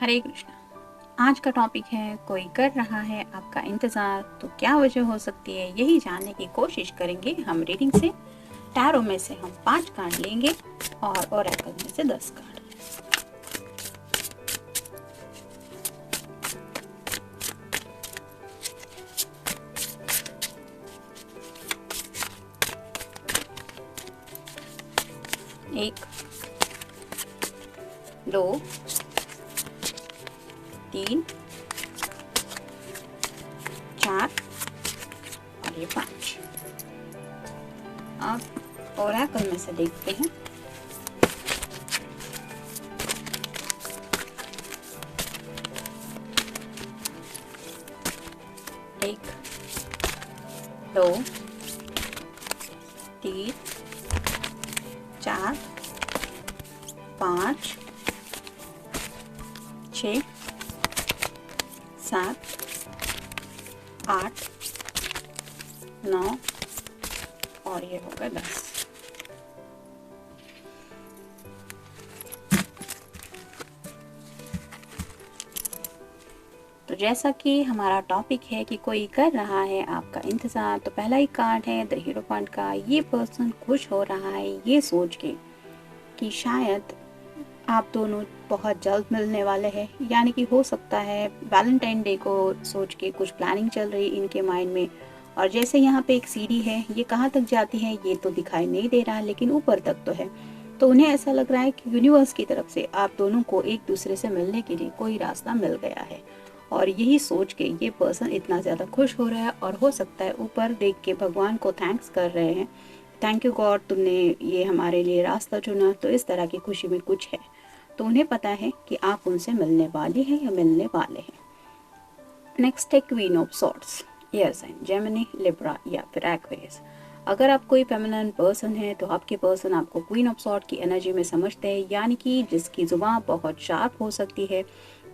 हरे कृष्णा। आज का टॉपिक है कोई कर रहा है आपका इंतज़ार, तो क्या वजह हो सकती है, यही जानने की कोशिश करेंगे हम रीडिंग से। टैरो में से हम 5 कार्ड लेंगे और ओरेकल में से 10 कार्ड। एक, दो, तीन, चार और ये 5। अब ओरेकल में से देखते हैं। एक, दो, तीन, चार, 5, 6, 7, 8, 9 और ये होगा 10। तो जैसा कि हमारा टॉपिक है कि कोई कर रहा है आपका इंतज़ार, तो पहला ही कार्ड है द हीरोफेंट का। ये पर्सन खुश हो रहा है ये सोच के कि शायद आप दोनों बहुत जल्द मिलने वाले हैं, यानी कि हो सकता है वैलेंटाइन डे को सोच के कुछ प्लानिंग चल रही इनके माइंड में। और जैसे यहाँ पे एक सीढ़ी है, ये कहाँ तक जाती है ये तो दिखाई नहीं दे रहा, लेकिन ऊपर तक तो है। तो उन्हें ऐसा लग रहा है कि यूनिवर्स की तरफ से आप दोनों को एक दूसरे से मिलने के लिए कोई रास्ता मिल गया है। और यही सोच के ये पर्सन इतना ज़्यादा खुश हो रहा है, और हो सकता है ऊपर देख के भगवान को थैंक्स कर रहे हैं, थैंक यू गॉड, तुमने ये हमारे लिए रास्ता चुना। तो इस तरह की खुशी में कुछ है। तो उन्हें पता है कि आप उनसे मिलने वाली हैं या मिलने वाले हैं। नेक्स्ट है queen of swords. Air sign Gemini, Libra या फिर एक्वेरियस। अगर आप कोई फेमिनिन पर्सन है तो आपके पर्सन आपको क्वीन ऑफ सॉर्ड की एनर्जी में समझते हैं, यानी कि जिसकी जुबान बहुत शार्प हो सकती है।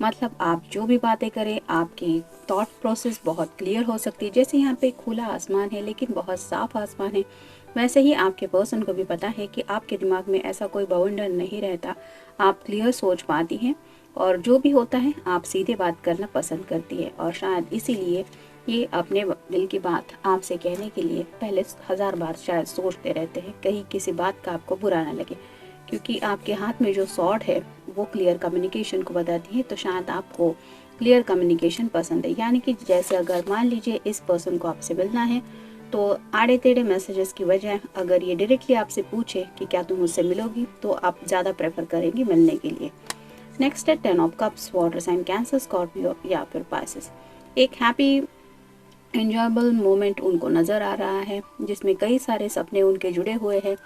मतलब आप जो भी बातें करें, आपकी थॉट प्रोसेस बहुत क्लियर हो सकती है। जैसे यहाँ पे खुला आसमान है लेकिन बहुत साफ आसमान है, वैसे ही आपके पर्सन को भी पता है कि आपके दिमाग में ऐसा कोई बवंडर नहीं रहता। आप क्लियर सोच पाती हैं, और जो भी होता है आप सीधे बात करना पसंद करती है। और शायद इसीलिए ये अपने दिल की बात आपसे कहने के लिए पहले 1000 बार शायद सोचते रहते हैं, कहीं किसी बात का आपको बुरा ना लगे। क्योंकि आपके हाथ में जो सॉर्ड है वो क्लियर कम्युनिकेशन को बताती है। तो शायद आपको क्लियर कम्युनिकेशन पसंद है, यानी कि जैसे अगर मान लीजिए इस पर्सन को आपसे मिलना है, तो आड़े टेढ़े मैसेजेस की वजह अगर ये डायरेक्टली आपसे पूछे कि क्या तुम मुझसे मिलोगी, तो आप ज़्यादा प्रेफर करेंगी मिलने के लिए। नेक्स्ट है 10 of cups, water sign Cancer, Scorpio या फिर पाइसेस। एक हैप्पी एंजॉयबल मोमेंट उनको नज़र आ रहा है, जिसमें कई सारे सपने उनके जुड़े हुए हैं।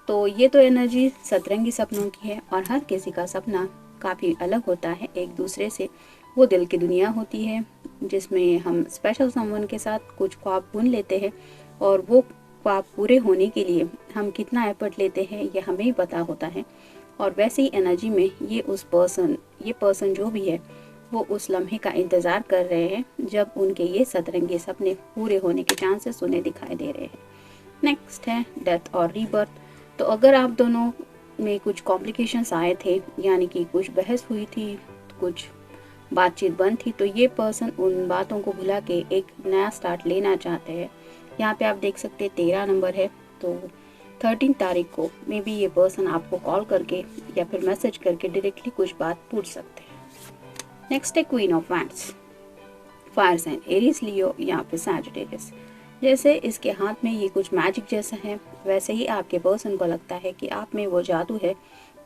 तो ये तो एनर्जी सतरंगी सपनों की है, और हर किसी का सपना काफ़ी अलग होता है एक दूसरे से। वो दिल की दुनिया होती है जिसमें हम स्पेशल समवन के साथ कुछ ख्वाब बुन लेते हैं, और वो ख्वाब पूरे होने के लिए हम कितना एफर्ट लेते हैं ये हमें ही पता होता है। और वैसे ही एनर्जी में ये पर्सन जो भी है वो उस लम्हे का इंतज़ार कर रहे हैं जब उनके ये सतरंगी सपने पूरे होने के चांसेस उन्हें दिखाई दे रहे हैं। नेक्स्ट है डेथ और रीबर्थ। तो अगर आप दोनों में कुछ कॉम्प्लिकेशंस आए थे, यानी कि कुछ बहस हुई थी, कुछ बातचीत बंद थी, तो ये पर्सन उन बातों को भुला के एक नया स्टार्ट लेना चाहते हैं। यहाँ पे आप देख सकते हैं 13 नंबर है, तो 13 तारीख को मे बी ये पर्सन आपको कॉल करके या फिर मैसेज करके डायरेक्टली कुछ बात पूछ सकते हैं। नेक्स्ट है queen of wands, fire sign Aries, Leo या फिर सैजिटेरियस। जैसे इसके हाथ में ये कुछ मैजिक जैसा है, वैसे ही आपके पर्सन को लगता है कि आप में वो जादू है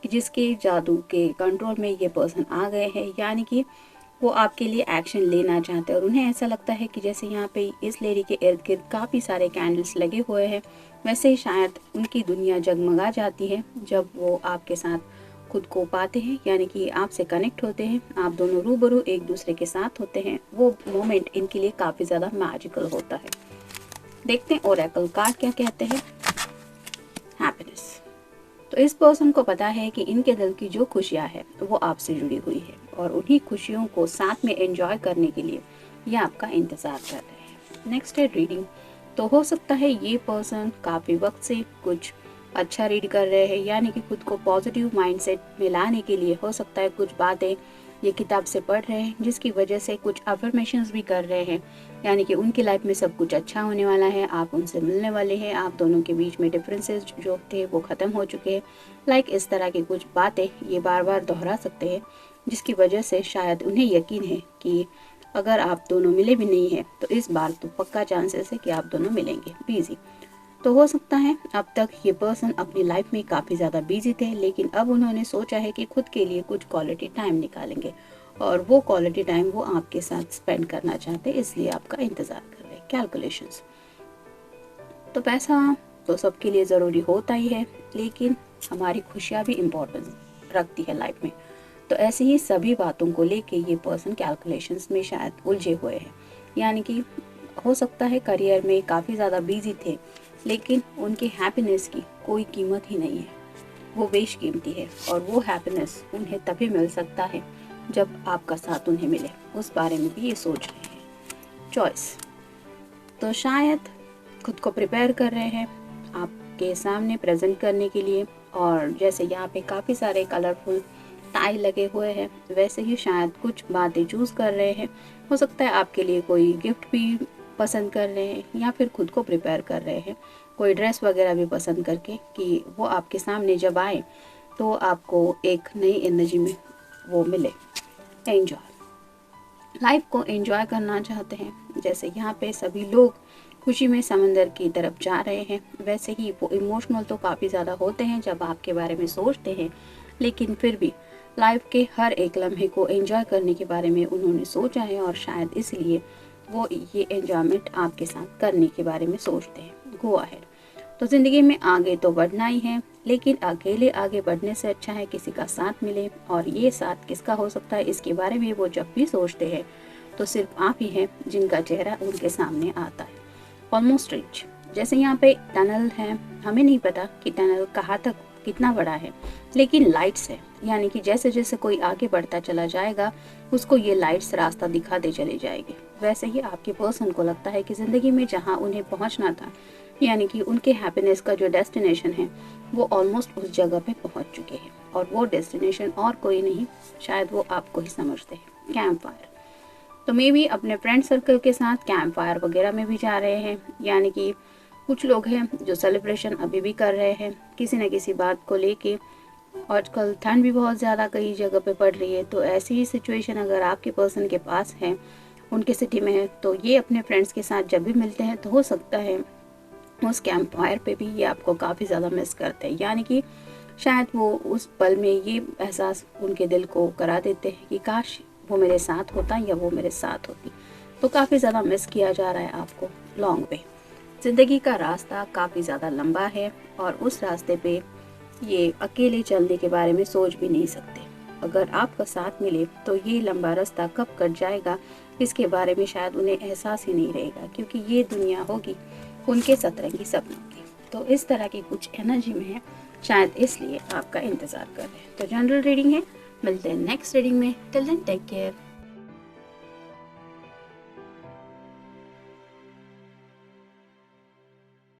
कि जिसके जादू के कंट्रोल में ये पर्सन आ गए हैं, यानी कि वो आपके लिए एक्शन लेना चाहते हैं। और उन्हें ऐसा लगता है कि जैसे यहाँ पे इस लेडी के इर्द गिर्द काफ़ी सारे कैंडल्स लगे हुए हैं, वैसे ही शायद उनकी दुनिया जगमगा जाती है जब वो आपके साथ खुद को पाते हैं, यानी कि आपसे कनेक्ट होते हैं, आप दोनों रूबरू एक दूसरे के साथ होते हैं। वो मोमेंट इनके लिए काफ़ी ज़्यादा मैजिकल होता है। देखते हैं ओरेकल कार्ड क्या कहते हैं। हैप्पीनेस। तो इस पर्सन को पता है कि इनके दिल की जो खुशियाँ है वो आपसे जुड़ी हुई है, और उन्हीं खुशियों को साथ में एंजॉय करने के लिए ये आपका इंतज़ार कर रहे हैं। नेक्स्ट है रीडिंग। तो हो सकता है ये पर्सन काफ़ी वक्त से कुछ अच्छा रीड कर रहे हैं, यानी कि खुद को पॉजिटिव माइंडसेट में लाने के लिए हो सकता है कुछ बातें ये किताब से पढ़ रहे हैं, जिसकी वजह से कुछ अफर्मेशंस भी कर रहे हैं, यानी कि उनकी लाइफ में सब कुछ अच्छा होने वाला है, आप उनसे मिलने वाले हैं, आप दोनों के बीच में डिफरेंसेस जो थे वो ख़त्म हो चुके हैं। लाइक इस तरह की कुछ बातें ये बार बार दोहरा सकते हैं, जिसकी वजह से शायद उन्हें यकीन है कि अगर आप दोनों मिले भी नहीं हैं तो इस बार तो पक्का चांसेस है कि आप दोनों मिलेंगे। बिजी तो हो सकता है अब तक ये पर्सन अपनी लाइफ में काफ़ी ज़्यादा बिजी थे, लेकिन अब उन्होंने सोचा है कि खुद के लिए कुछ क्वालिटी टाइम निकालेंगे और वो क्वालिटी टाइम वो आपके साथ स्पेंड करना चाहते हैं, इसलिए आपका इंतज़ार कर रहे हैं। कैलकुलेशंस तो पैसा तो सबके लिए ज़रूरी होता ही है, लेकिन हमारी खुशियाँ भी इम्पोर्टेंस रखती है लाइफ में। तो ऐसी ही सभी बातों को लेके ये पर्सन कैलकुलेशंस में शायद उलझे हुए हैं, यानी कि हो सकता है करियर में काफ़ी ज़्यादा बिजी थे, लेकिन उनके हैप्पीनेस की कोई कीमत ही नहीं है, वो बेशकीमती है और वो हैप्पीनेस उन्हें तभी मिल सकता है जब आपका साथ उन्हें मिले। उस बारे में भी ये सोच रहे हैं। चॉइस तो शायद खुद को प्रिपेयर कर रहे हैं आपके सामने प्रेजेंट करने के लिए, और जैसे यहाँ पे काफ़ी सारे कलरफुल टाई लगे हुए हैं, वैसे ही शायद कुछ बातें चूज़ कर रहे हैं। हो सकता है आपके लिए कोई गिफ्ट भी पसंद कर रहे हैं या फिर खुद को प्रिपेयर कर रहे हैं, कोई ड्रेस वगैरह भी पसंद करके कि वो आपके सामने जब आए तो आपको एक नई एनर्जी में वो मिले। एंजॉय लाइफ को एंजॉय करना चाहते हैं, जैसे यहाँ पे सभी लोग खुशी में समंदर की तरफ जा रहे हैं, वैसे ही वो इमोशनल तो काफ़ी ज़्यादा होते हैं जब आपके बारे में सोचते हैं, लेकिन फिर भी लाइफ के हर एक लम्हे को एंजॉय करने के बारे में उन्होंने सोचा है और शायद इसलिए वो ये एंजॉयमेंट आपके साथ करने के बारे में सोचते हैं। गो अहेड तो ज़िंदगी में आगे तो बढ़ना ही है, लेकिन अकेले आगे बढ़ने से अच्छा है किसी का साथ मिले, और ये साथ किसका हो सकता है इसके बारे में वो जब भी सोचते हैं तो सिर्फ आप ही हैं जिनका चेहरा उनके सामने आता है। ऑलमोस्ट रिच जैसे यहाँ पे टनल है, हमें नहीं पता कि टनल कहाँ तक कितना बड़ा है, लेकिन लाइट्स है, यानी कि जैसे जैसे कोई आगे बढ़ता चला जाएगा उसको ये लाइट्स रास्ता दिखाते चले जाएंगे। वैसे ही आपके पर्सन को लगता है कि ज़िंदगी में जहाँ उन्हें पहुँचना था, यानी कि उनके हैप्पीनेस का जो डेस्टिनेशन है वो ऑलमोस्ट उस जगह पे पहुँच चुके हैं, और वो डेस्टिनेशन और कोई नहीं, शायद वो आपको ही समझते हैं। कैंप फायर तो मे भी अपने फ्रेंड सर्कल के साथ कैंप फायर वगैरह में भी जा रहे हैं, यानी कि कुछ लोग हैं जो सेलिब्रेशन अभी भी कर रहे हैं किसी न किसी बात को लेके। आजकल ठंड भी बहुत ज़्यादा कई जगह पे पड़ रही है, तो ऐसी ही सिचुएशन अगर आपके पर्सन के पास है, उनके सिटी में है, तो ये अपने फ्रेंड्स के साथ जब भी मिलते हैं तो हो सकता है उस कैंप फायर पे भी ये आपको काफ़ी ज़्यादा मिस करते हैं, यानी कि शायद वो उस पल में ये एहसास उनके दिल को करा देते हैं कि काश वो मेरे साथ होता या वो मेरे साथ होती। तो काफ़ी ज़्यादा मिस किया जा रहा है आपको लॉन्ग वे। ज़िंदगी का रास्ता काफ़ी ज़्यादा लंबा है और उस रास्ते पे ये अकेले चलने के बारे में सोच भी नहीं सकते। अगर आपका साथ मिले तो ये लंबा रास्ता कब कट जाएगा इसके बारे में शायद उन्हें एहसास ही नहीं रहेगा, क्योंकि ये दुनिया होगी उनके सतरंगी सपनों की। तो इस तरह की कुछ एनर्जी में है, शायद इसलिए आपका इंतज़ार कर रहे हैं। तो जनरल रीडिंग है, मिलते हैं नेक्स्ट रीडिंग में। Till then take care.